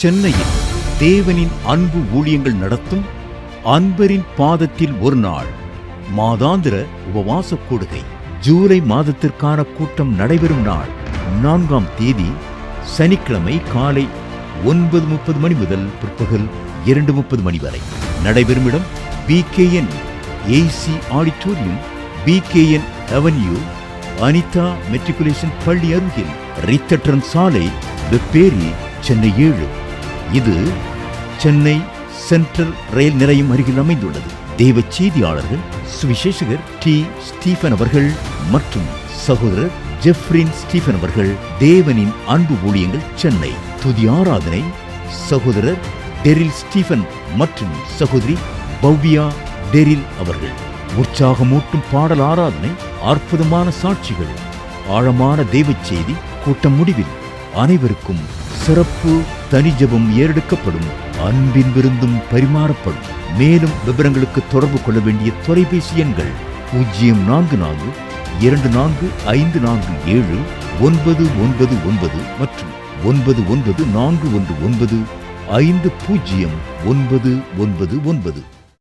சென்னையில் தேவனின் அன்பு ஊழியங்கள் நடத்தும் அன்பரின் பாதத்தில் ஒரு நாள் மாதாந்திர உபவாச கூடுகை. ஜூலை மாதத்திற்கான கூட்டம் நடைபெறும் நாள் 4ஆம் தேதி சனிக்கிழமை காலை 9:30 மணி முதல் பிற்பகல் 2:30 மணி வரை. நடைபெறும் இடம் BKN AC auditorium, BKN avenue, Anitha matriculation பள்ளி அருகில், ரித்தட்டன் சாலை, வெப்பேரி, சென்னை 7. இது சென்னை சென்ட்ரல் ரயில் நிலையம் அருகில் அமைந்துள்ளது. தேவ செய்தியாளர்கள் சுவிசேஷகர் T.Stephen அவர்கள் மற்றும் சகோதரர் T.Stephen அவர்கள். தேவனின் அன்பு ஊழியங்கள் சென்னை. துதி ஆராதனை சகோதரர் T.Stephen மற்றும் சகோதரி பவ்யா டெரில் அவர்கள். உற்சாகமூட்டும் பாடல் ஆராதனை, அற்புதமான சாட்சிகள், ஆழமான தேவ செய்தி. கூட்டம் முடிவில் அனைவருக்கும் சிறப்பு தனி ஜெபம் ஏறெடுக்கப்படும். அன்பின் விருந்தும் பரிமாறப்படும். மேலும் விவரங்களுக்கு தொடர்பு கொள்ள வேண்டிய தொலைபேசி எண்கள் 044-24547-999 மற்றும் 9941195099.